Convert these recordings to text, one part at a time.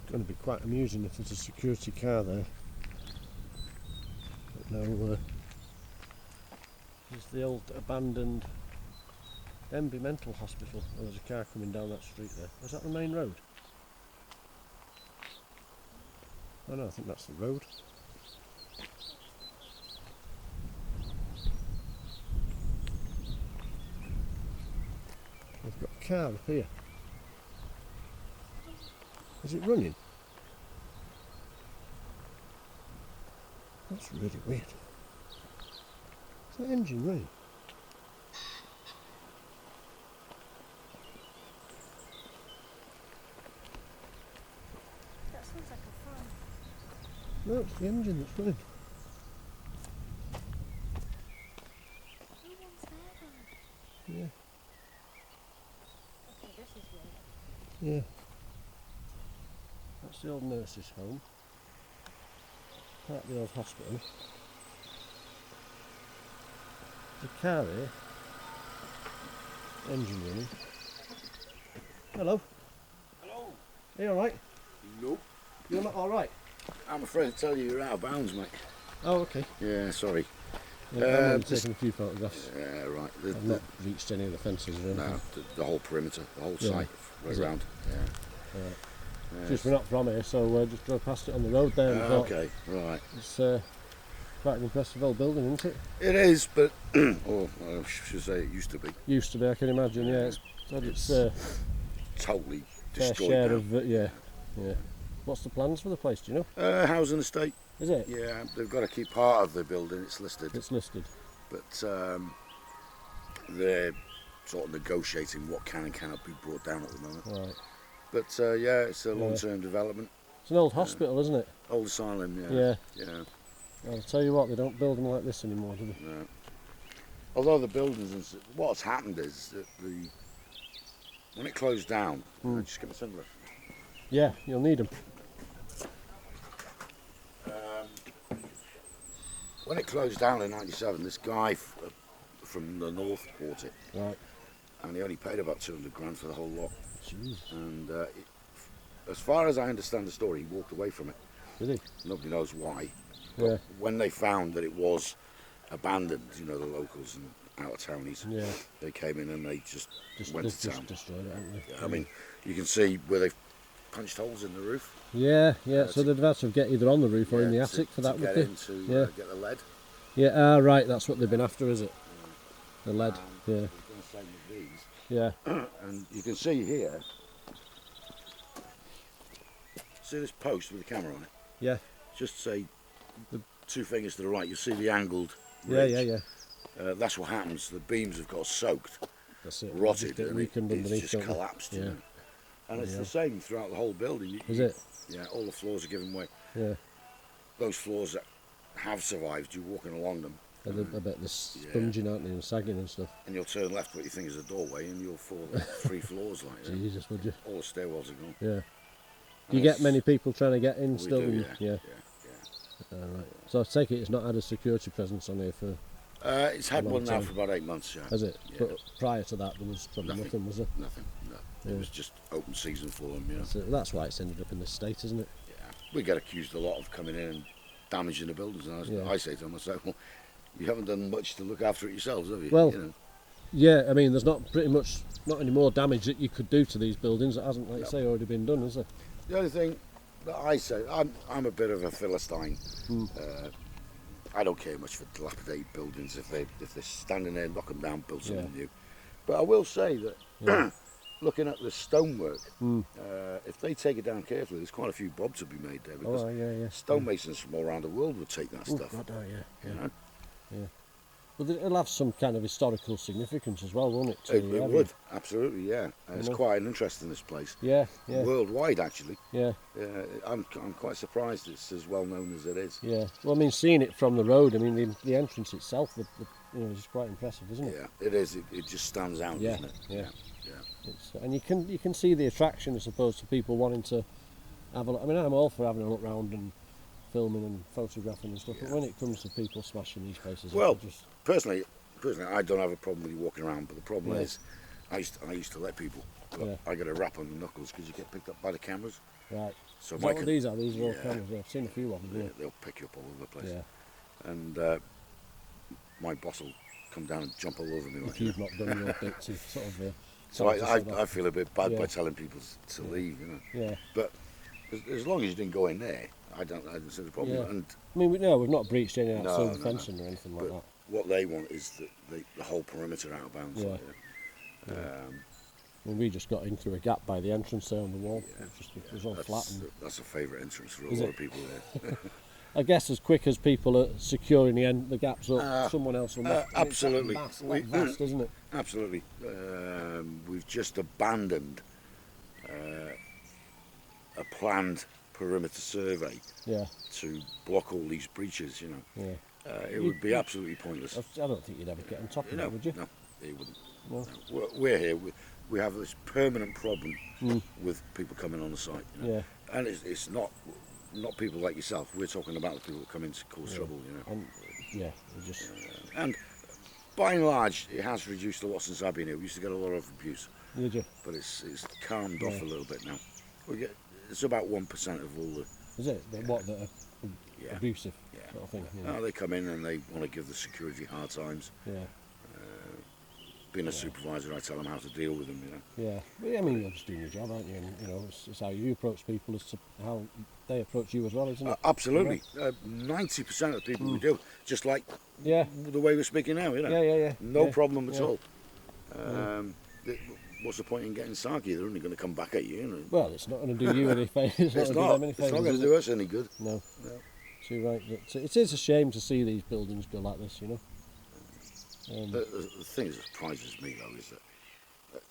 going to be quite amusing if there's a security car there. But no, there's the old abandoned Denbigh Mental Hospital. Oh, there's a car coming down that street there. Was that the main road? Oh no, I think that's the road. We've got a car up here. Is it running? That's really weird. Is that engine running? That sounds like a fan. No, it's the engine that's running. No one's there though. Yeah. Okay, this is weird. Yeah. That's the old nurse's home. Part of the old hospital. There's a car here. Engine running. Hello. Hello. Are you alright? Nope. You're not alright? I'm afraid to tell you you're out of bounds, mate. Oh, okay. Yeah, sorry. Yeah, I've only just- taken a few photographs. Yeah, right. I've not reached any of the fences or anything. No, the whole perimeter, the whole Yeah. site, right Is it? round. Yeah. Alright. Yeah, Just we're not from here, so just drove past it on the road there and thought okay, right. it's quite an impressive old building, isn't it? It is, but or I should say it used to be. Used to be, I can imagine. Yeah, it's had its Totally fair destroyed share now. of yeah. What's the plans for the place? Do you know? Housing estate. Is it? Yeah, they've got to keep part of the building. It's listed, It's listed. but they're sort of negotiating what can and cannot be brought down at the moment. Right. But yeah, it's a long-term development. It's an old hospital, isn't it? Old asylum, Yeah. yeah. I'll tell you what, they don't build them like this anymore, do they? No. Although the buildings, and what's happened is that when it closed down, just get my sunglasses. Yeah, you'll need them. When it closed down in '97, this guy from the north bought it, Right. and he only paid about 200 grand for the whole lot. Jeez. And as far as I understand the story, he walked away from it. Did he? Nobody knows why. Yeah. But when they found that it was abandoned, you know, the locals and out of townies, Yeah. they came in and they just went to town. destroyed it, haven't they? I mean, you can see where they've punched holes in the roof. Yeah, yeah. So they'd have to get either on the roof or in the to- attic for to that, get would they? in to Yeah. get the lead. Yeah. Ah, right. That's what they've been after, is it? The lead. Yeah. We're going to same with these. Yeah. And you can see here, see this post with the camera on it? Yeah. Just say the 2 fingers to the right, you'll see the angled Yeah. ridge. Yeah. Yeah. That's what happens. The beams have got soaked, That's it. rotted, Just get and weakened it's underneath, just don't they? collapsed. Yeah. You know? And it's Yeah. the same throughout the whole building. Is it? Yeah, all the floors are giving way. Yeah. Those floors that have survived, you're walking along them, I bet they're sponging, aren't they, and sagging and stuff. and you'll turn left what you think is a doorway, and you'll fall 3 floors like that. Jesus, would you? All the stairwells are gone. Yeah. Do you get many people trying to get in We still? do, Yeah. All right. So I take it it's not had a security presence on here for, It's had long one now time. for about 8 months, yeah. has it? Yeah. But prior to that, there was probably nothing, was there? Nothing, no. Yeah. It was just open season for them, yeah. So that's why it's ended up in this state, isn't it? Yeah. We get accused a lot of coming in and damaging the buildings, and Yeah. I say to myself, well, you haven't done much to look after it yourselves, have you? Well, You know? Yeah, I mean, there's not any more damage that you could do to these buildings that hasn't, like you say, already been done, is there? The only thing that I say, I'm a bit of a Philistine. I don't care much for dilapidated buildings. If they're standing there, knock them down, build something new. But I will say that looking at the stonework, if they take it down carefully, there's quite a few bob to be made there, because Oh, yeah. stonemasons from all around the world would take that Ooh, stuff. God, oh, yeah. You know? Well, it'll have some kind of historical significance as well, won't it? to It the area? would, absolutely, yeah. It's know? quite an interest in this place. Yeah. Worldwide, actually. Yeah. I'm quite surprised it's as well known as it is. Yeah. Well, I mean, seeing it from the road, I mean, the entrance itself, is quite impressive, isn't it? Yeah, it is. It just stands out, Yeah, doesn't it? yeah. Yeah. And you can see the attraction, I suppose, to people wanting to have a look. I mean, I'm all for having a look round and filming and photographing and stuff, but when it comes to people smashing these places, Well, up, just personally, I don't have a problem with you walking around, but the problem Yeah. is, I used to let people. Yeah. I got a rap on the knuckles because you get picked up by the cameras. right. So Is my that what these are? These are all yeah. cameras. Yeah, I've seen a few of them. they'll pick you up all over the place. Yeah. And my boss will come down and jump all over me. If you've not done your bit to sort of. So I feel a bit bad by telling people to leave, you know. Yeah. But as long as you didn't go in there, I don't see the problem. Yeah. And I mean, we've not breached any No, silver no. fencing or anything like But that. what they want is the whole perimeter out of bounds. Yeah. Like, Yeah. I mean, we just got in through a gap by the entrance there on the wall. It was all flat. And that's a favourite entrance for a Is lot it? of people there. I guess as quick as people are securing the gaps up, someone else will make absolutely. It's that vast, isn't it? Absolutely. We've just abandoned a planned perimeter survey Yeah. to block all these breaches, you know. Yeah. It would be absolutely pointless. I don't think you'd ever get on top of it, would you? No, it wouldn't. No. No. We're here. We have this permanent problem with people coming on the site. You know? Yeah. And it's not people like yourself. We're talking about the people that come in to cause trouble, you know. And yeah, we just And by and large, it has reduced a lot since I've been here. We used to get a lot of abuse, did you? but it's calmed off a little bit now. It's about 1% of all the. Is it that are Yeah. abusive Yeah. sort of thing? Oh, they come in and they want to give the security hard times. Yeah. Being a supervisor, I tell them how to deal with them, you know. Yeah. But I mean, you're just doing your job, aren't you? And you know, it's how you approach people as to how they approach you as well, isn't it? Absolutely. 90% of the people we do, just like Yeah. the way we're speaking now, you know. Yeah. No Yeah. problem at Yeah. all. What's the point in getting sarky? They're only going to come back at you, you know. Well, it's not going to do you any favours. It's not going to do us any good. No. So you're right. It is a shame to see these buildings go like this, you know. The thing that surprises me, though, is that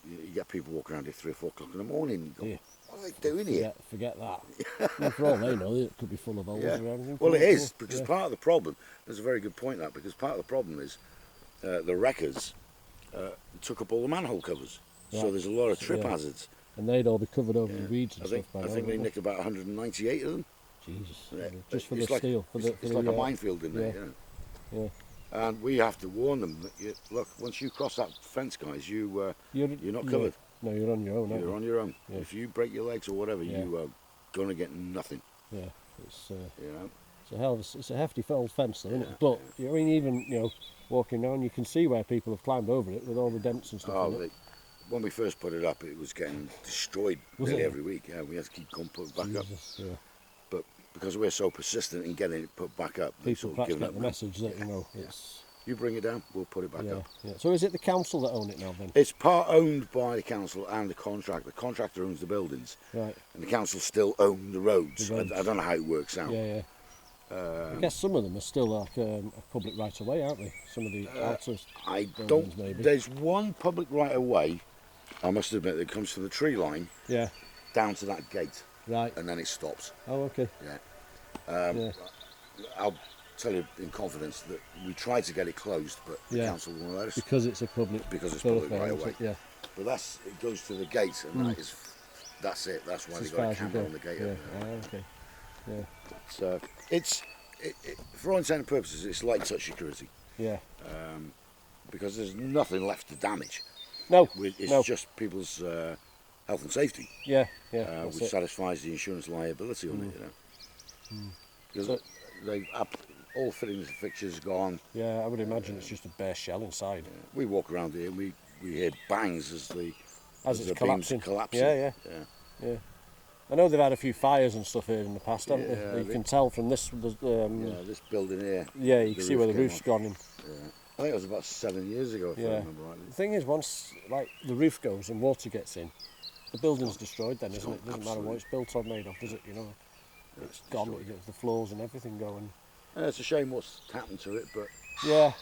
you get people walking around here 3 or 4 o'clock in the morning and go, Yeah. what are they doing here? Forget that. I mean, for all they know, it could be full of holes Yeah. or everything. Well, it is, Yeah. because part of the problem, there's a very good point that, because part of the problem is the wreckers took up all the manhole covers. So Right. there's a lot of trip Yeah. hazards. And they'd all be covered over with weeds and I think, stuff by I now, think they wouldn't nicked about 198 of them. Jesus. Yeah. Just for It's the like, steel. It's like a minefield in there, yeah. you know. Yeah. And we have to warn them that, look, once you cross that fence, guys, you're not covered. No, you're on your own, aren't You're you? on your own. Yeah. If you break your legs or whatever, Yeah. you are going to get nothing, Yeah. It's you know. it's a hefty old fence, though, isn't Yeah, it? But I mean, even walking around, you can see where people have climbed over it with all the dents and stuff. Oh, in it. when we first put it up, it was getting destroyed Was nearly it? every week. Yeah, we had to keep going put it back up. Jesus, yeah. But because we're so persistent in getting it put back up, they've People sort of perhaps given get up the now. message that it's You bring it down, we'll put it back yeah, up. yeah. So is it the council that own it now then? It's part owned by the council and the contractor. The contractor owns the buildings, Right. and the council still own the roads. The roads. I don't know how it works out. Yeah. I guess some of them are still like a public right of way, aren't they? Some of the outer I buildings, don't. maybe. There's one public right of way, I must admit, that comes from the tree line Yeah. down to that gate, Right. and then it stops. Oh, okay. Yeah. Yeah. I'll tell you in confidence that we tried to get it closed, but the Yeah. council won't let us Because it's a public. because it's public thoroughfare, right of isn't way. it? Yeah. But it goes to the gate, and that's it. That's why It's they as far got a as you camera go. on the gate. Yeah. Ah, okay. Yeah. So for all intents and purposes, it's light touch security Yeah. because there's nothing left to damage. No. It's no. just people's health and safety, Yeah. Yeah. That's which it. satisfies the insurance liability on it. You know, because So- they all fittings and fixtures gone. Yeah. I would imagine it's just a bare shell inside. We walk around here and we hear bangs as the As it's beams collapsing. collapsing. Yeah. Yeah. I know they've had a few fires and stuff here in the past, haven't Yeah, they? You they- can tell from this. Yeah, this building here. Yeah, you the can see where the roof roof's came gone in. Yeah. I think it was about 7 years ago, if I Yeah. remember rightly. The thing is, once like the roof goes and water gets in, the building's destroyed. Then, isn't it? Doesn't matter what it's built or made of, does it? It's gone. destroyed. It gets the floors and everything going. It's a shame what's happened to it, but Yeah.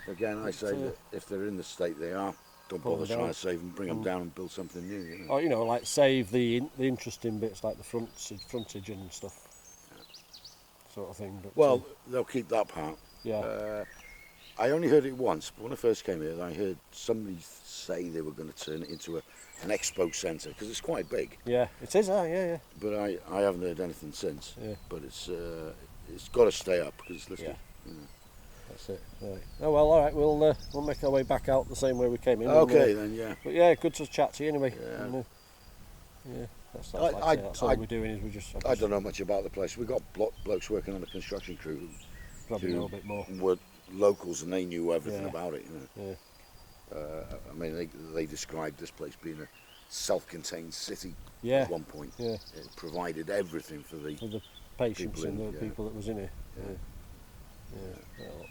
again, I say that if they're in the state they are, don't Pull bother them trying down. to save them, bring them down and build something new. You know? Or like save the interesting bits like the frontage and stuff, sort of thing. But, Well, they'll keep that part. yeah. I only heard it once, but when I first came here, I heard somebody say they were going to turn it into an expo centre because it's quite big. Yeah. It is. Yeah. But I haven't heard anything since. Yeah. But it's got to stay up because Yeah. That's it. Right. Oh well. All right. We'll make our way back out the same way we came in. Okay then, yeah. But yeah, good to chat to you anyway. Yeah. And, yeah. That's like I say, that's all I- we're doing is we're just I don't know much about the place. We've got blokes working on the construction crew probably who know a bit more. were locals and they knew everything Yeah. about it. Yeah. I mean, they described this place being a self-contained city Yeah. at one point. Yeah. It provided everything for the For the patients People and in- the yeah. people that was in it. Yeah. Yeah. Yeah. Well,